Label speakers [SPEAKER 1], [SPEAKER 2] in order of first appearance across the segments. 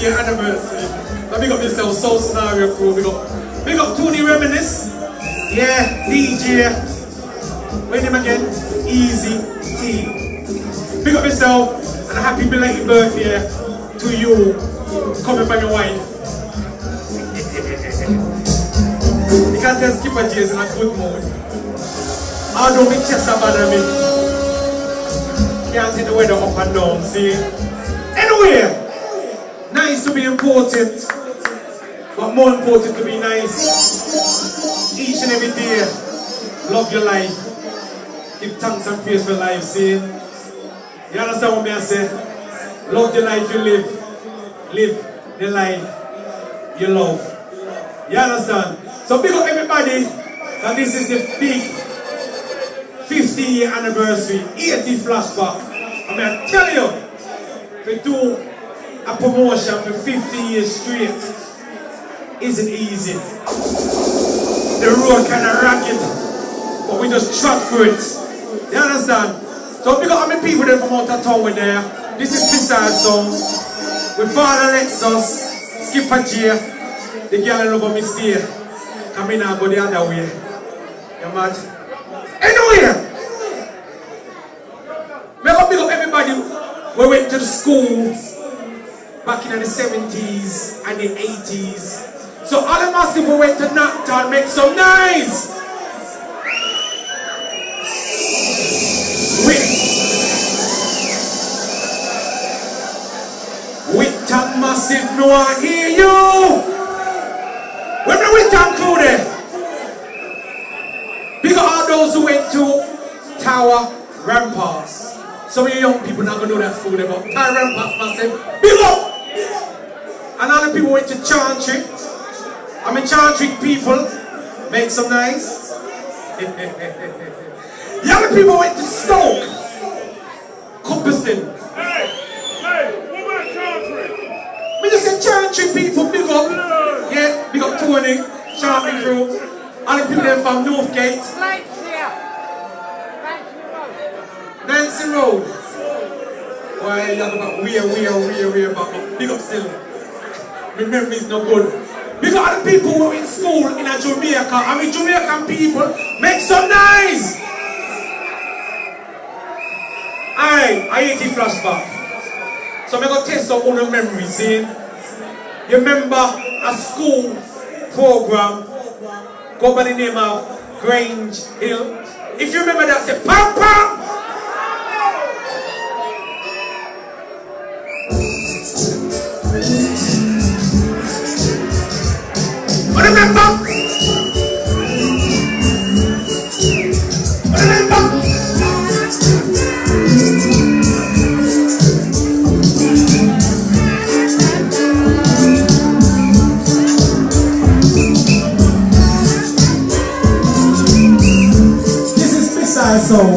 [SPEAKER 1] 50th anniversary. So big up yourself, Soul Scenario crew. Big up Tony Reminisce. Yeah, DJ. Wait him again. Easy T. Big up yourself and a happy belated birthday to you. Coming from your wife. You can't tell Skipper J is in a good mood. I don't make chest about me. Can't take the weather up and down, see? Anyway, nice to be important, but more important to be nice. Each and every day, love your life. Give thanks and praise for life, see? You understand what I say? Love the life you live. Live the life you love. You understand? So big up everybody, that this is the big 50-year anniversary, 80 Flashback. I mean, I tell you, to do a promotion for 50 years straight isn't easy. The road kind of ragged, but we just trot through it. You understand? So big up how many people there from out of town with there. This is Precise Song. With Father Lexus, Skipper J, the girl over me stay. Come in and go the other way. You mad? Anyway! May I big up everybody who went to the school back in the 70s and the 80s. So all the massive who went to Napton, make some noise! With a massive no I hear you! When the Witton crew there, big up all those who went to Tower Ramparts. Some of you young people not gonna know that school there, but Tower Ramparts massive, big up! And all the people went to Chantry. I mean Chantry people, make some noise. The other people went to Stoke, Copperston. We just said Chantry people, big up. Yeah, big up Tony, Chantry crew. All the people there from Northgate. Nancy Road. Why you about we're about big up still. Remember it's not good. Big up all the people who were in school in a Jamaica. I mean Jamaican people, make some noise! Alright, I hate the flashback. So I'm going to test some old memories, see? You remember a school program go by the name of Grange Hill? If you remember that, say pam pam! Remember?
[SPEAKER 2] So, and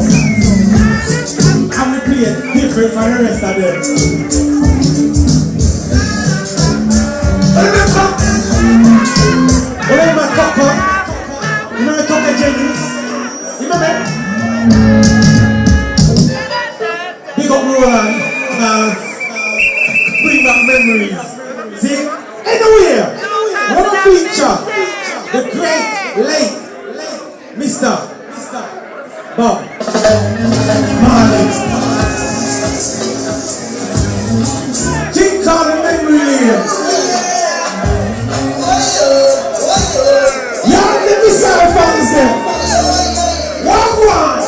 [SPEAKER 2] we play it different for the rest of them. Remember Coco? Remember Coco Jennings? Remember? Big up Roland, bring back memories. See? Anywhere, what a feature, the great late Mr. Bob Marley. King Kong and memory lane. Y'all let me start from there. One.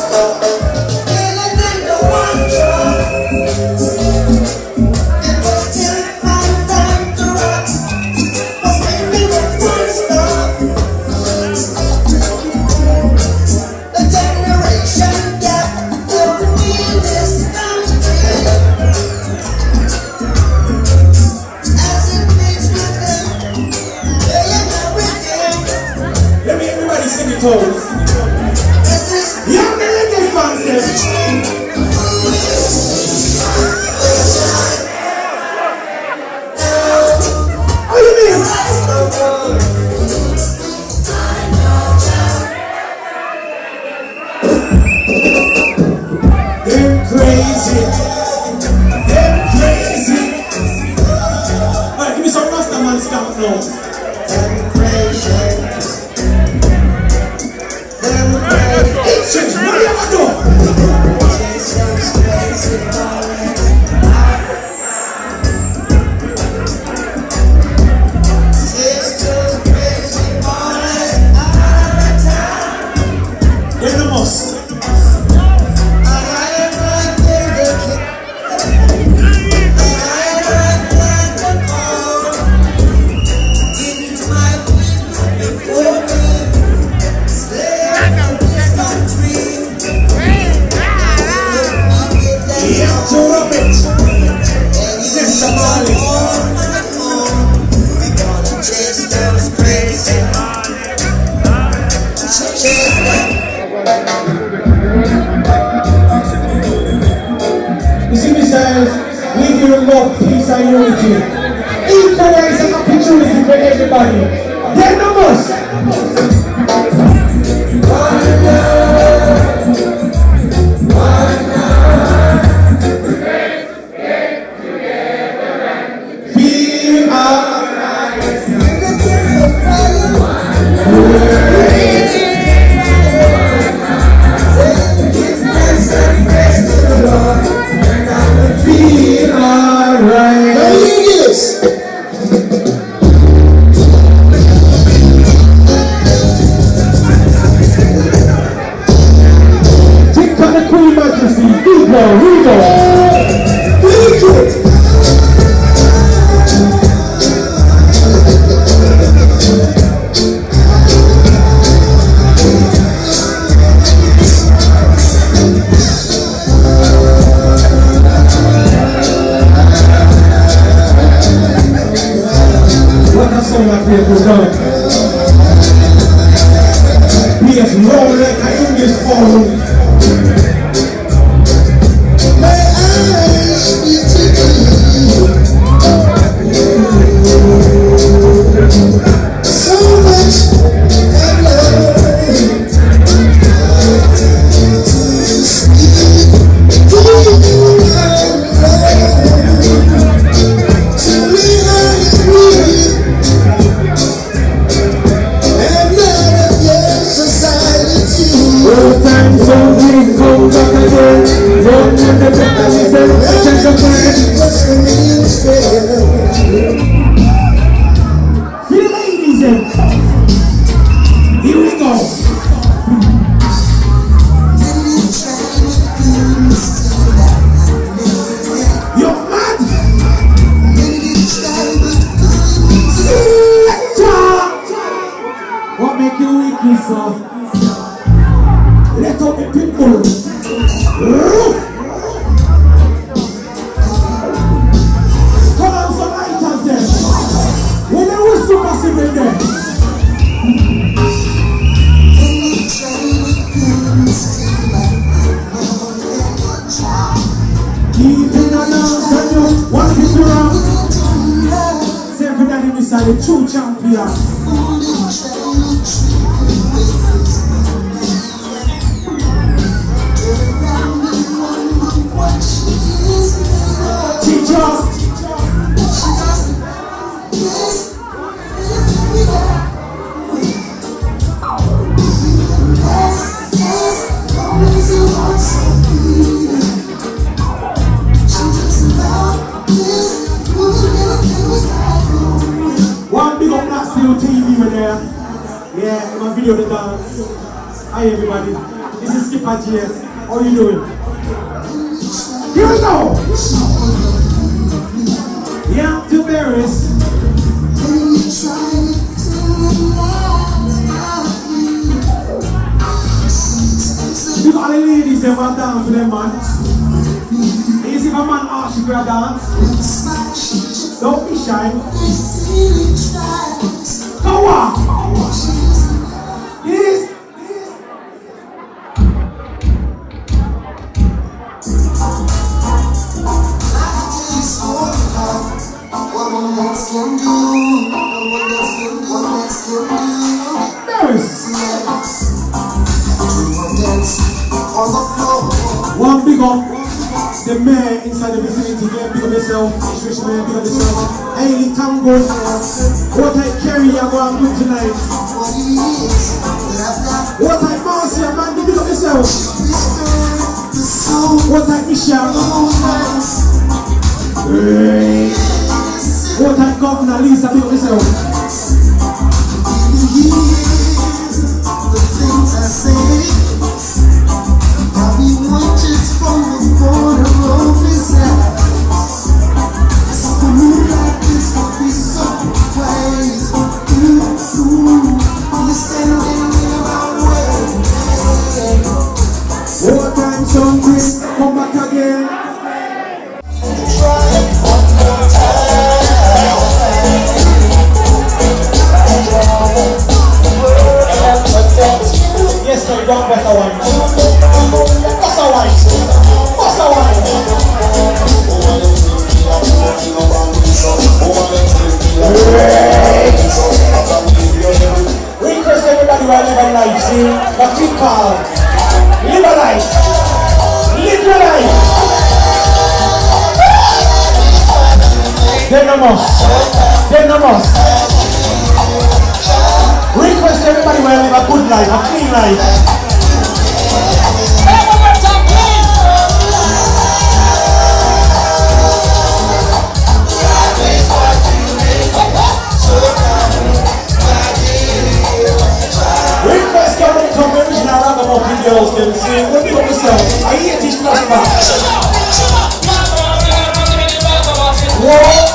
[SPEAKER 2] You see me saying, we give love, peace and unity. Equal rights and opportunity for everybody. Then the most. Feel alright. Feel alright. Now you get this. Take on the Queen Majesty. We go. What a song I play for God. Be as low like I do this all. My eyes be so much I love to here we go. You're mad. What make you weak, sir? Let out the people. Come on, some lighters there. When they were super civil there. Keeping an eye on you, what's it around? Same for that inside the true champion. One big up Black Steel TV with there. Yeah, my video the dance. Hi everybody. This is Skipper GS. How you doing? Here we go! Yeah, to Paris. You got all the ladies that want to dance with them, man. You see if a man asks you to dance, don't be shy. Go on! Yes! One big up the mayor inside the vicinity, get big up yourself, Ipswich mayor, big up yourself. Hey, Tango, what type Kerry you going to do tonight? What type Marcia, man, big up yourself. What type Michelle? What type Governor Lisa, big up yourself. The things I say, I'll be watching from the corner of his eye. So the mood like this will be so crazy. You're standing in my way. What time some quick, come back again. Try it one more time. no must. Then no must. Request everybody will live a good life, a clean life. Request coming from the original ragamuffin girls, them saying, what do you want to sell? I 80's flashback. What?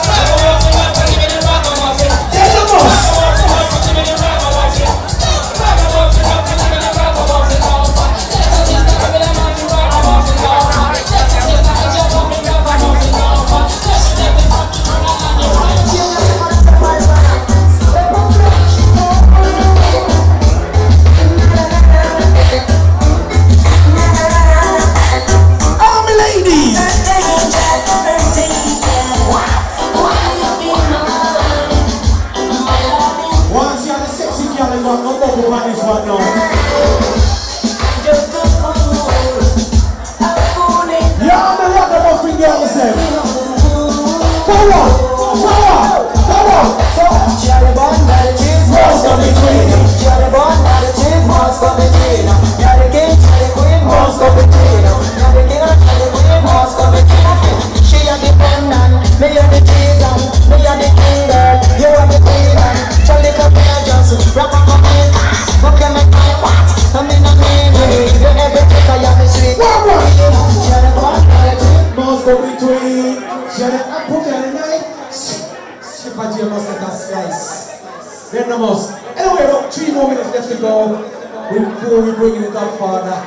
[SPEAKER 2] There's a must. Anyway, about 3 more minutes left to go before we bring in the Godfather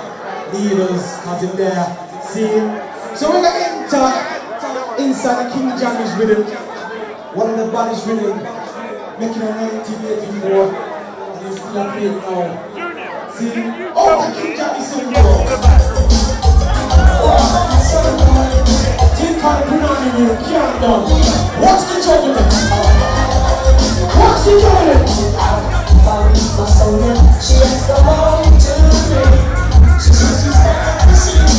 [SPEAKER 2] leaders, cause in there. See? So we're gonna enter inside the King Jammy's rhythm, one of the baddest rhythm, making a 1984, and it's still playing now. See? Oh, the King Jammy's singing bro. Jim can't put on you, can't done. What's the judgment? What's the judgment? She has come home to me. She says she's never seen me.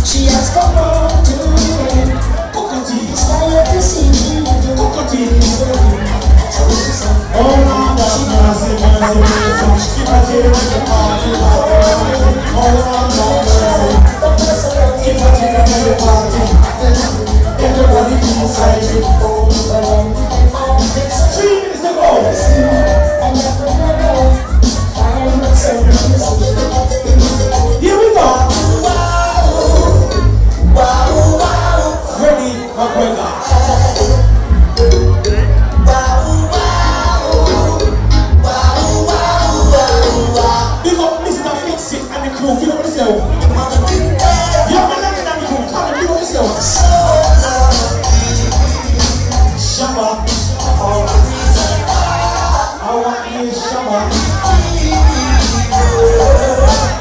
[SPEAKER 2] She has come home to me. It's tired to see me. Oh, no, that's mercy, mercy, mercy. Keep her tail like a party. Oh, no, mercy. Keep her tail like a party. Everybody inside it. 3 minutes to go. Here we go. Ready, McGregor. Big up Mr. Fix-It and the crew. Feel up yourself. You have a lot of the crew. Come and feel up yourself. Shabba. I want you Shabba.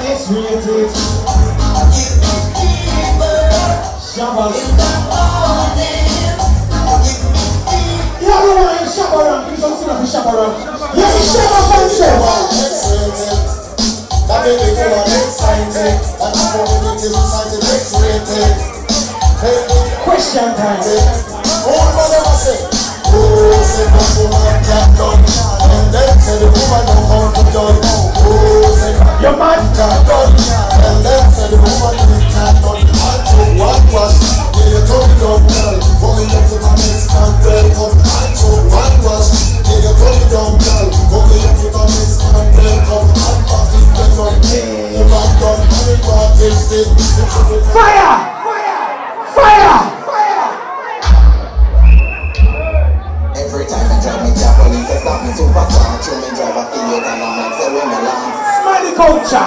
[SPEAKER 2] It's rated. Shabba. You have no one in Shabba around. Please don't sit up in Shabba around. You have a Shabba for yourself. That baby girl I'm excited. And I'm going to this excited, X-rated. Question time. Oh, mother, I say, oh, say, no woman can done. And then say the woman don't want to done. Oh, say, your man can done. And then say the woman can't done. I took one wash, yeah, you told me don't girl. Going up to my Mexican welcome. I took one wash, yeah, you told me don't girl. Going up to my Mexican welcome. I'm fucking the gun, the man done. I'm tasted. Fire! Fire!
[SPEAKER 3] Every time I drive me to police, I stop me superstar. Show me drive a Fiat and I'm like, say when I land.
[SPEAKER 2] Smiley culture.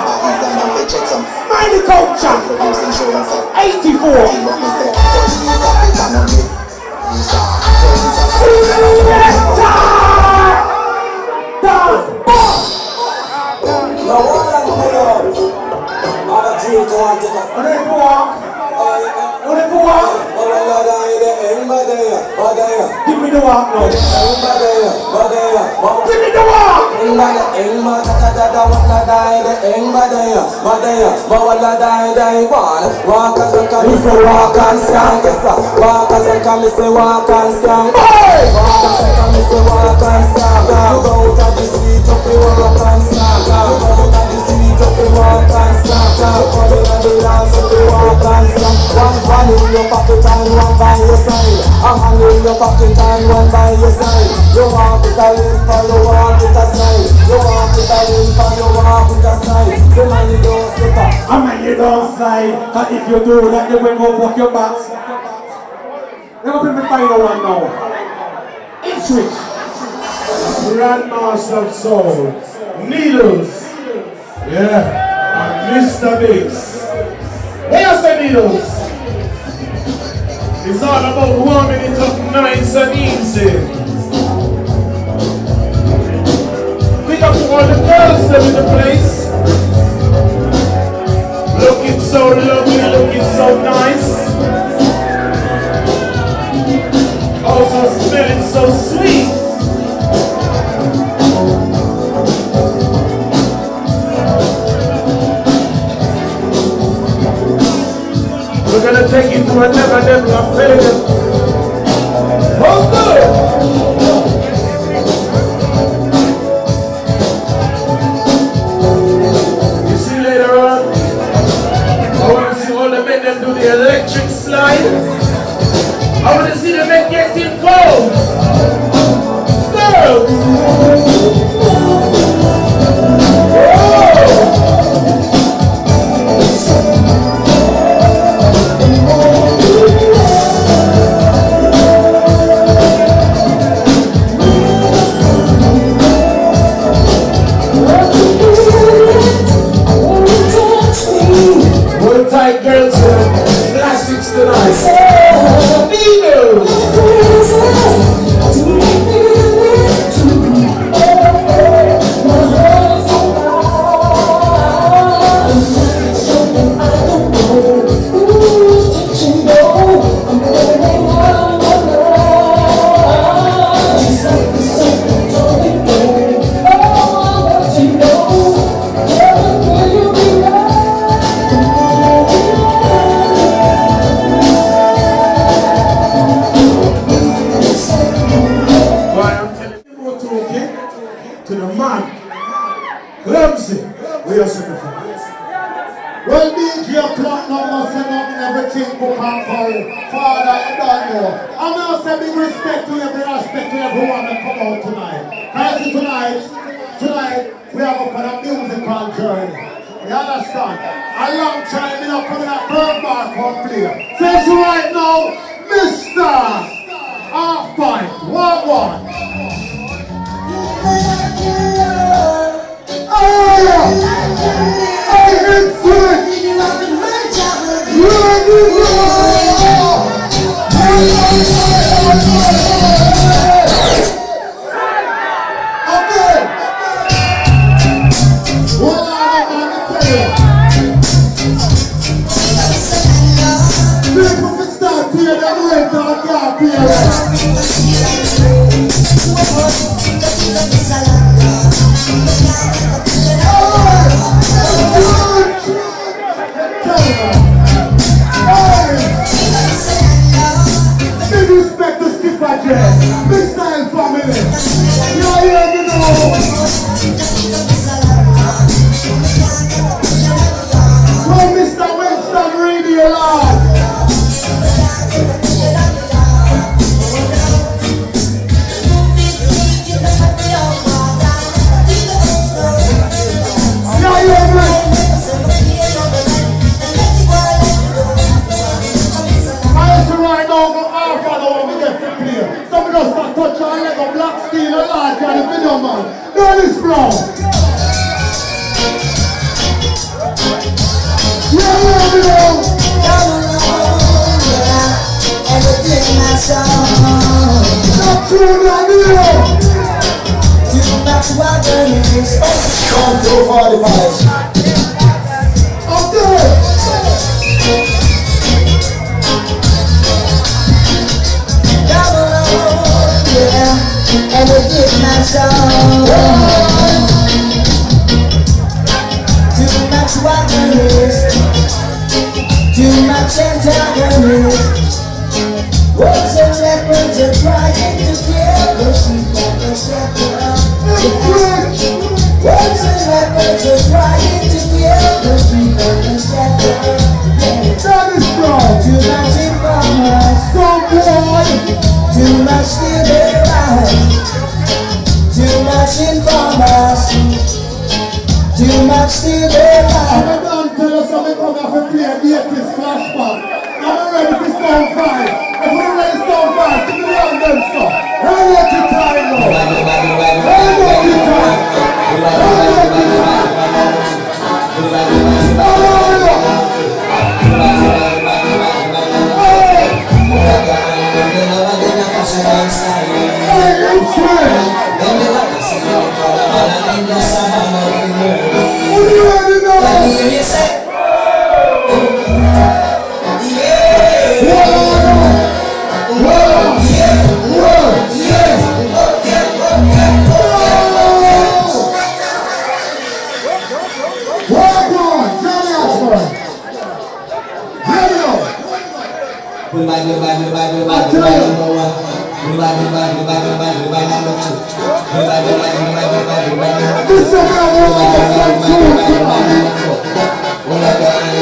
[SPEAKER 2] Smiley culture. 84. Give me the walk now. Give me the walk.
[SPEAKER 4] One in your pocket and one by your side. I'm in your pocket and one by your side. You walk with a limp or you walk with a slide. You walk with a limp or you walk with a slide. The man you don't slip up.
[SPEAKER 2] I mean you don't slide. And if you do that, you will go walk your back. Let me put the final one now. Ipswich.
[SPEAKER 1] Grandmaster of Soul, Needles, yeah, and Mr. Biggs. Where's the Needles? It's all about warming it up nice and easy. Pick up all the girls that in the place. Looking so lovely, looking so nice. Also smelling so sweet. We're gonna take it to another level, I'm telling you. Oh, good! You see later on, I want to see all the men them do the electric slide. I want to see the men get involved. Girls! Tight girls, plastics tonight. Needles.
[SPEAKER 5] Well, DJ Platinum must say nothing, everything book and call. Father, I don't know. I'm going to say big respect to every respect to everyone that come out tonight. Because tonight, we have up on a musical journey. You understand? A long time, we not coming at Bird Bar come play. Says right now, Mr. Half-Pint, 1-1. Big style family. Yeah, you know. Well, Mr. Winston Radio Lord. Yeah, man. I used to ride over half an hour to get to play. Some of us that touch our leg of black steel and large and the video man. Know this bro. Yeah, you know. Everything I saw. That's true, man, you know. That's what it is. Come to 45. Okay. And we did my song.
[SPEAKER 4] antagonist. Too much antagonist. Wolves and leopards are trying to kill the sheep of the shepherd. Wolves and leopards are trying to kill the sheep of the shepherd.
[SPEAKER 5] That is wrong.
[SPEAKER 4] Too much informers. Too much still their eyes. Too much informers. Too much still their eyes.
[SPEAKER 5] I'm going to tell us something come off and play a 80's flashback. I'm ready for Stone 5. If we're ready for Stone 5, give me one them stuff. How much you time now? How much you time?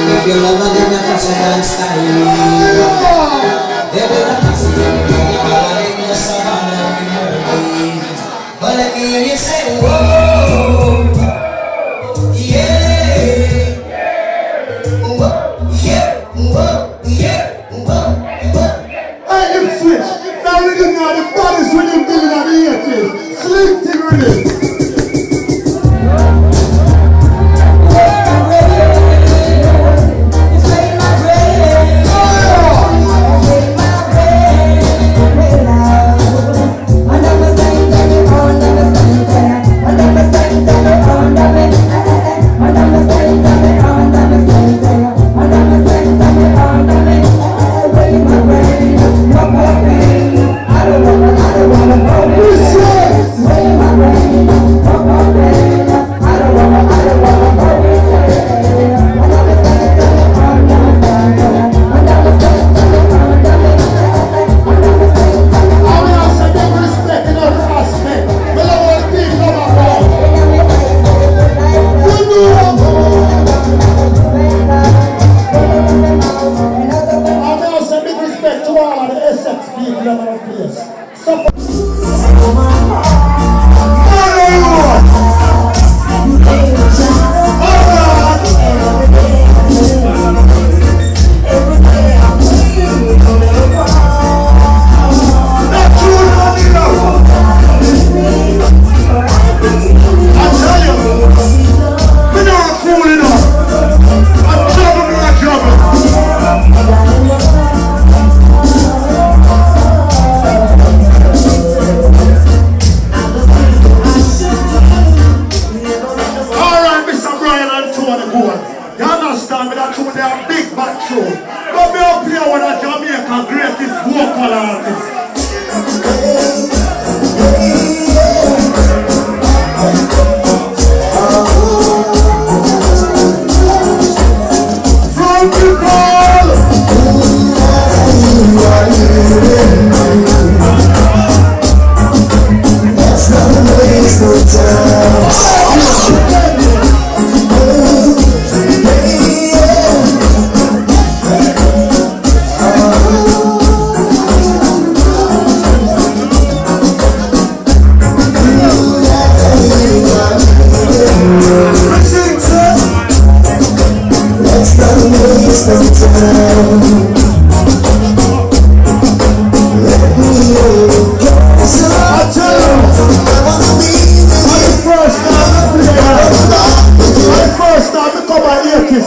[SPEAKER 4] If you love her, then you're fashion and style. They will not see you, but in the savannah of Mermaid. But let me hear you say, whoa, yeah, whoa, yeah, whoa, yeah, whoa.
[SPEAKER 5] Hey, Ipswich, now we didn't know the baddest rhythm building of the 80s. Slim thing rhythm.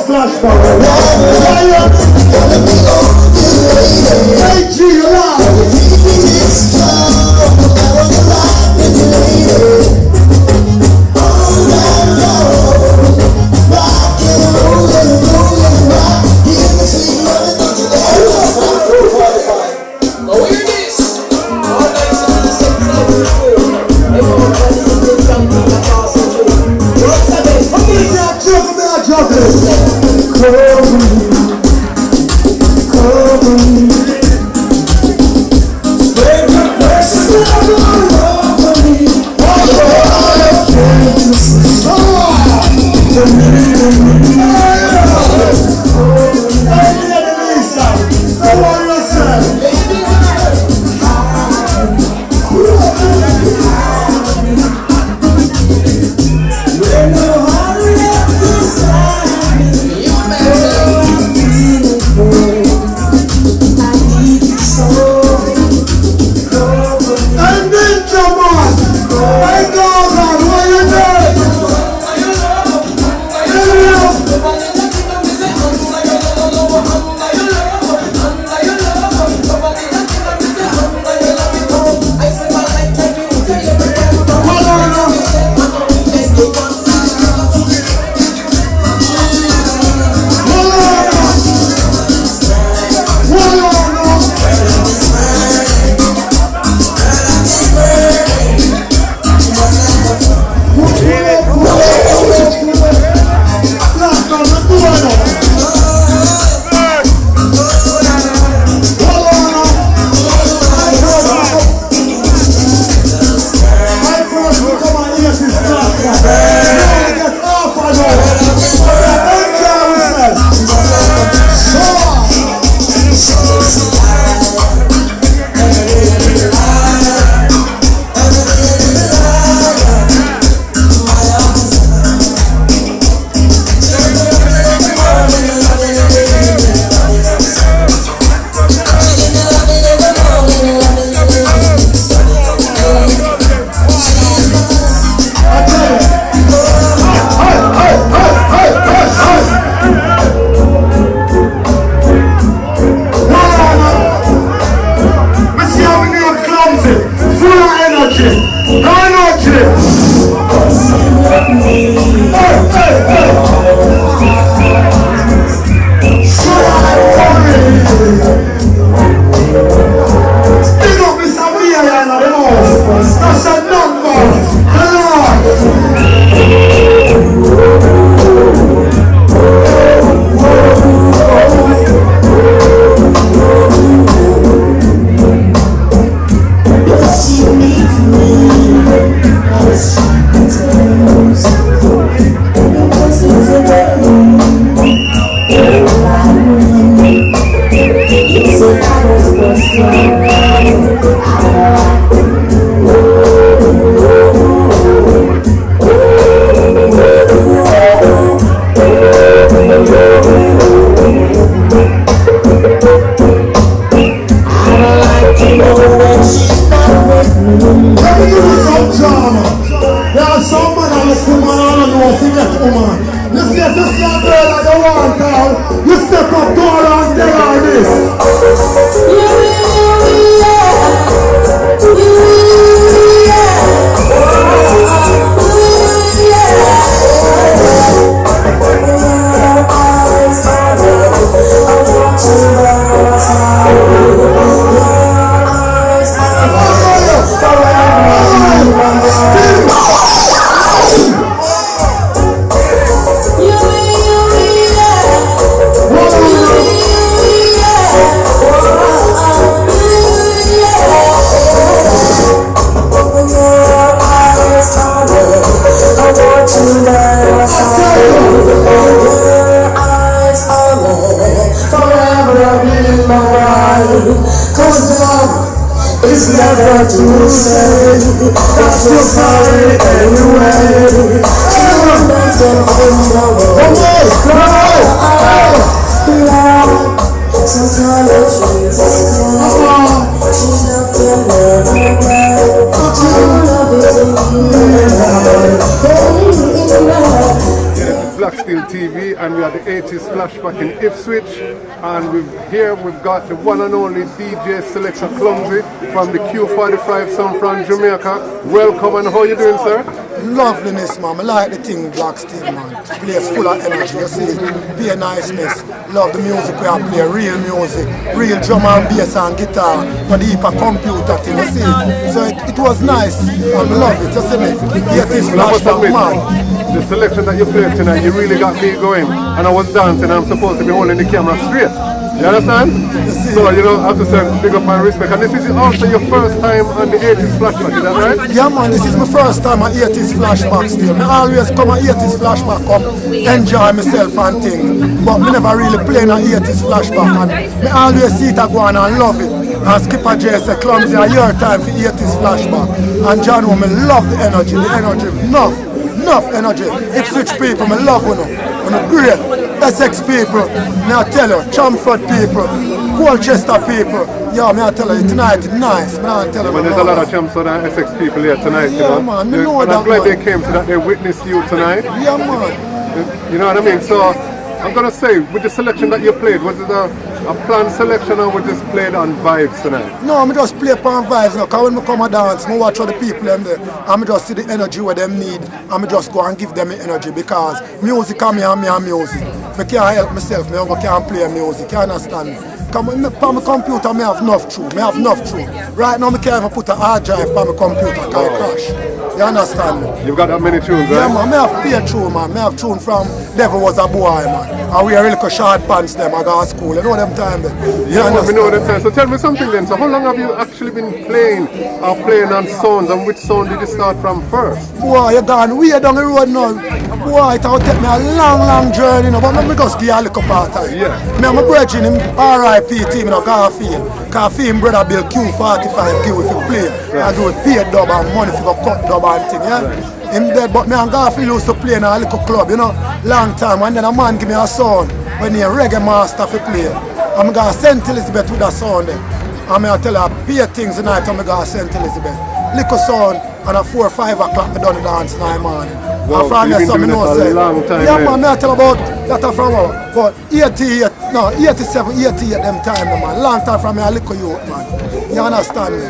[SPEAKER 5] Flashback.
[SPEAKER 6] TV, and we are the 80's Flashback in Ipswich, and we've got the one and only DJ Selector Clumsy from the Q45 sound from Jamaica. Welcome, and how you doing, sir?
[SPEAKER 7] Loveliness, man. I like the thing Black Steel, man. Place full of energy, you see. Be niceness. Love the music we are playing, real music, real drum and bass and guitar, for the hyper computer thing, you see. So it was nice, and I love it, you see me. 80's Flashback, man.
[SPEAKER 6] The selection that you played tonight, you really got me going. And I was dancing, I'm supposed to be holding the camera straight. You understand? So, you know, I have to say big up and respect. And this is also your first time on the 80s Flashback, is that right?
[SPEAKER 7] Yeah man, this is my first time at 80s Flashback still. I always come at 80s Flashback, come enjoy myself and things. But I never really play in 80s Flashback. And I always see it go on and love it. And Skipper J say, Clumsy, a year time for 80s Flashback. And John, I love the energy, enough energy. Ipswich people, I love you. Great. Essex people, may I tell you, Chelmsford people, Colchester people, yeah, may I tell you, tonight is nice, may I tell you.
[SPEAKER 6] Man, there's a lot of Chelmsford and Essex people here tonight,
[SPEAKER 7] yeah,
[SPEAKER 6] you know.
[SPEAKER 7] Man, I know
[SPEAKER 6] and
[SPEAKER 7] that,
[SPEAKER 6] I'm glad
[SPEAKER 7] man.
[SPEAKER 6] they came so that they witnessed you tonight.
[SPEAKER 7] Yeah, man.
[SPEAKER 6] You know what I mean? So, I'm going to say, with the selection that you played, was it a planned selection or we just played on vibes tonight?
[SPEAKER 7] No, I just play upon vibes now, because when I come and dance, I watch all the people them there, and I just see the energy where them need, and I just go and give them the energy, because music and me and music. I can't help myself, I can't play music, you understand me? Because on my computer, I have enough true. Right now, I can't even put a hard drive on my computer, because it crash. You understand me?
[SPEAKER 6] You've got that many tunes,
[SPEAKER 7] Yeah,
[SPEAKER 6] right?
[SPEAKER 7] man, I have play tune, man. I have tune from Devil Was a Boy, man. And we are really short pants them, I go to school. You know them time then?
[SPEAKER 6] Yeah, we know the time. So tell me something then. So how long have you actually been playing on sounds, and which sound did you start from first?
[SPEAKER 7] Boy, you gone way down the road now. Boy, it will take me a long journey, you know, but let me just give you a little part of it.
[SPEAKER 6] Yeah.
[SPEAKER 7] Me and my brother, him R.I.P. team, you know, Garfield. Garfield brother Bill Q45 give if you play. I do it paid dub and money for the cut dub and thing, yeah? Right. Him dead, but me and Garfield used to play in a little club, you know, long time. And then a man give me a sound when he a reggae master for play. I'm going to St. Elizabeth with that sound then. And I tell her, pay things tonight, I'm going to St. Elizabeth. Little sound, and at 4 or 5 o'clock, I done the dance in the morning.
[SPEAKER 6] Wow,
[SPEAKER 7] and from
[SPEAKER 6] so
[SPEAKER 7] there, something know say.
[SPEAKER 6] Long time,
[SPEAKER 7] yeah, man, I tell about that from about 88, no, 87, 88 them time, man. Long time from me, a little youth, man. You understand me?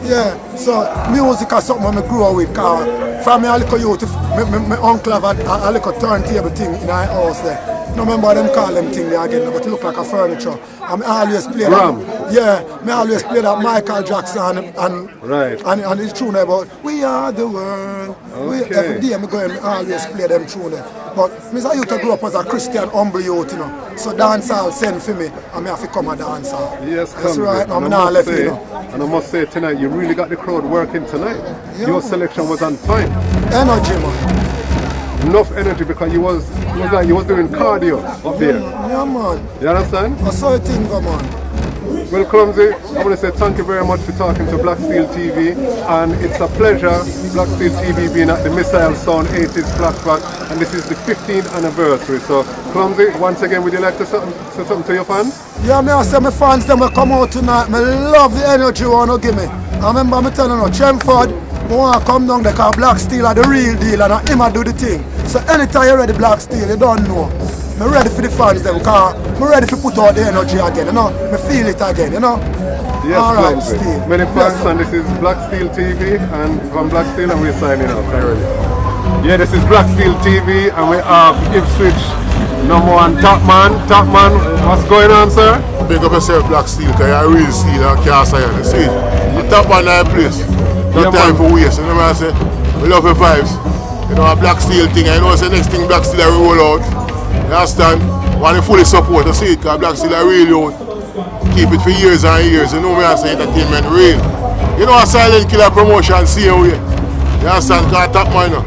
[SPEAKER 7] Yeah, so music is something I grew up with, because from me, a little youth, my uncle have a little turntable thing in our house there. No remember them call them thing there again, but it look like a furniture. And I always play that. Yeah, I always play that Michael Jackson and his tune about We Are the World.
[SPEAKER 6] Okay.
[SPEAKER 7] Every day I go and I always play them tune there. But I used to grow up as a Christian humble youth, you know. So dancehall send for me, and I have to come and dance.
[SPEAKER 6] Yes,
[SPEAKER 7] that's right. Now I'm
[SPEAKER 6] and
[SPEAKER 7] not left, you know.
[SPEAKER 6] And I must say tonight, you really got the crowd working tonight. Yeah, your selection was on point.
[SPEAKER 7] Energy, man.
[SPEAKER 6] Enough energy, because you was doing cardio up there.
[SPEAKER 7] Yeah, man.
[SPEAKER 6] You understand?
[SPEAKER 7] I saw it thing, man.
[SPEAKER 6] Well, Clumsy, I want to say thank you very much for talking to Black Steel TV, and it's a pleasure, Black Steel TV being at the Missile Sound 80s Flashback, and this is the 15th anniversary. So, Clumsy, once again, would you like to say something to your fans?
[SPEAKER 7] Yeah, I say my fans, them will come out tonight. I love the energy you want to give me. I remember me telling you, Chelmsford, I want to come down there because Black Steel are the real deal, and him do the thing. So anytime you're ready, Black Steel, you don't know. I'm ready for the fans them, because I'm ready to put out the energy again, you know. I feel it again, you know.
[SPEAKER 6] Yes,
[SPEAKER 7] all right, Steel.
[SPEAKER 6] Many thanks, and this is Black Steel TV, and from Black Steel, and we're signing off. Yeah, this is Black Steel TV, and we have Ipswich #1 top man. Top man, what's going on, sir?
[SPEAKER 8] Big up yourself, Black Steel, because you're a real steel and cast iron. You see, the top man in that place. No time for waste, you know what I say? We love your vibes. You know, a Black Steel thing, I know it's the next thing Black Steel will roll out. You understand? Want to fully support, you see it, because Black Steel are really out. Keep it for years and years, you know me, I say entertainment real. You know a silent killer promotion, see you here. You understand? Because top man, you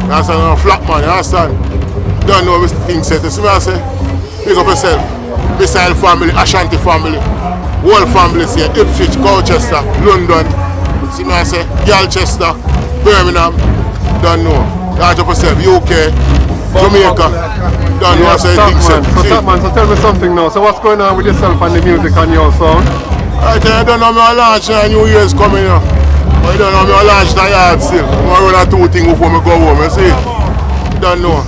[SPEAKER 8] understand? A flat man, you understand? Don't know this thing set, you see me, I say? Pick up yourself. Missile family, Ashanti family, whole families here, Ipswich, Colchester, London. See me I say, Galchester, Birmingham, don't know. Large up yourself, UK, Jamaica, don't know, I say things.
[SPEAKER 6] So tell me something now. So what's going on with yourself and the music and your song?
[SPEAKER 8] I don't know my launch now, New Year's coming now. But I don't know my launch the yard still. I'm going to run a 2 things before I go home, you see. Don't know.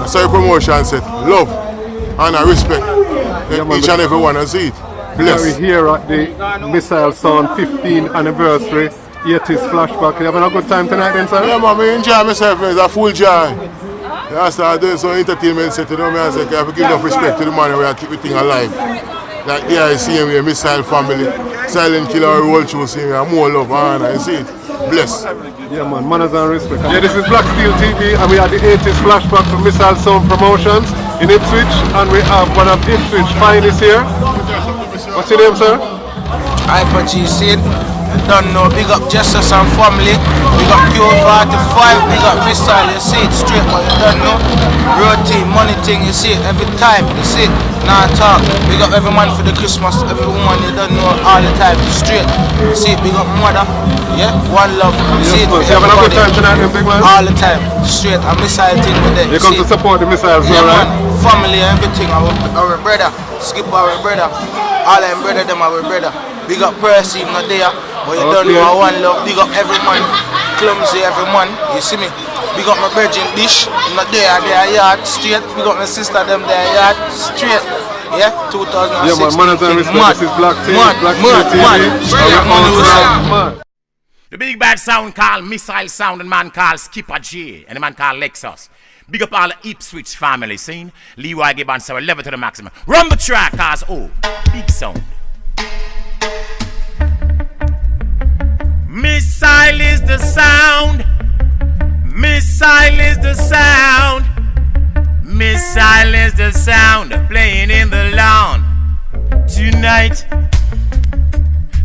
[SPEAKER 8] I say promotion set, love, honor, respect. Each and every one, you see it.
[SPEAKER 6] We're here at the Missile Sound 15th anniversary 80s Flashback. You having a good time tonight then, sir?
[SPEAKER 8] Yeah, man, I enjoy myself, it's a full joy. You understand, doing some entertainment set, you know me, I say, I have to give enough respect to the man where I keep the thing alive. Like there I see him here, Missile family, Silent Killer, roll through, see me, more love, and you see it. Bless.
[SPEAKER 6] Yeah, man, manners and respect. Yeah, this is Black Steel TV, and we are the 80s Flashback for Missile Sound Promotions in Ipswich, and we have one of Ipswich finest here. What's your name, sir?
[SPEAKER 9] Ipswich A. Don't know, big up Justice and family, big up Q45, big up Missile, you see it straight, but you don't know. Road team, money thing, you see it every time, you see it, nah talk. Big up every man for the Christmas, every woman, you don't know, all the time, straight. You see it, big up mother, yeah, one love, you see it for
[SPEAKER 6] you having a good time tonight, big man?
[SPEAKER 9] All the time, straight, a Missile thing with them.
[SPEAKER 6] You come to support the Missiles,
[SPEAKER 9] yeah,
[SPEAKER 6] right?
[SPEAKER 9] Man, family, everything, our brother, skip our brother, all them brother, them our brother. Big up Percy, not there. But you don't know one love, big up every man, clumsy every man, you see me? Big up my virgin dish, not there, their yard, straight. Big up my sister, them their yard, straight. Yeah, 2006.
[SPEAKER 6] Yeah, man, this is Black Steel,
[SPEAKER 9] TV.
[SPEAKER 10] The big bad sound called Missile Sound, and man called Skipper J, and the man called Lexus. Big up all the Ipswich family, scene. Leroy Gibbons, so level to the maximum. Run the track, cause big sound. Missile is the sound. Missile is the sound. Missile is the sound playing in the lawn tonight.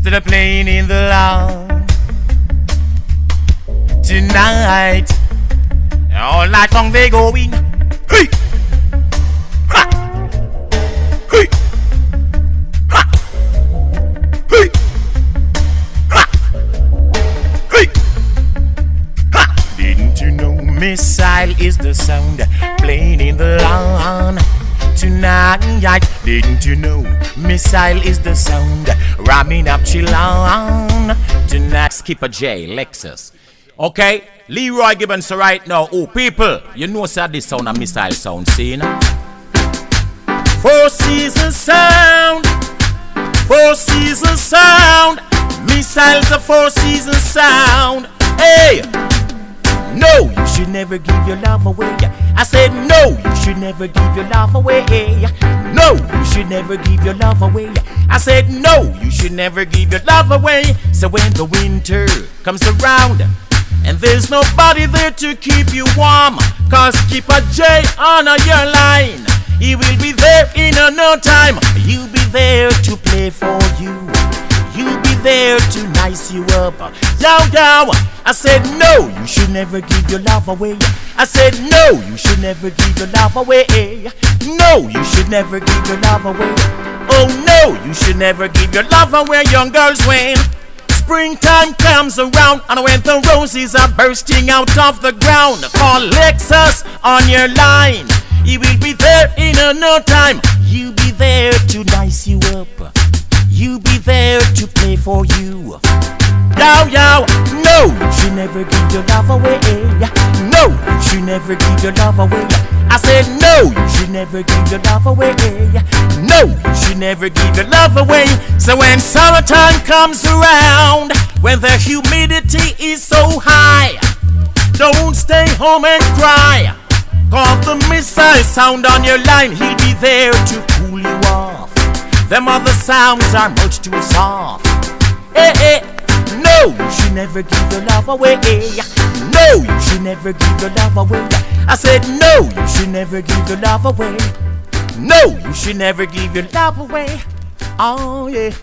[SPEAKER 10] So they're playing in the lawn tonight. All night long they going. Hey! Ha! Hey! Ha! Hey! Didn't you know Missile is the sound playing in the lawn tonight? Didn't you know Missile is the sound ramming up Chillon tonight? Skipper J, Lexus. Okay, Leroy Gibbons, so right now, people, you know sir, this sound a Missile sound, see now? Four Seasons sound, Four Seasons sound, Missile's a Four Seasons sound. Hey! No, you should never give your love away. I said no, you should never give your love away. No, you should never give your love away. I said no, you should never give your love away. So when the winter comes around and there's nobody there to keep you warm, cause keep a J on your line. He will be there in no time. You'll be there to play for you. You'll be there to nice you up. Yow yow. I said no, you should never give your love away. I said no, you should never give your love away. No, you should never give your love away. Oh no, you should never give your love away, young girls. When springtime comes around and when the roses are bursting out of the ground, call Lexus on your line. He will be there in no time. You'll be there to nice you up. You'll be there to play for you. Yow yow. No, you should never give your love away. No, you should never give your love away. I said no, you should never give your love away. No, you should never give your love away. So when summertime comes around, when the humidity is so high, don't stay home and cry. Call the Missile Sound on your line. He'll be there to cool you off. Them other sounds are much too soft. Hey, hey. No, you should never give your love away. No, you should never give your love away. I said no, you should never give your love away. No, you should never give your love away. Oh yeah.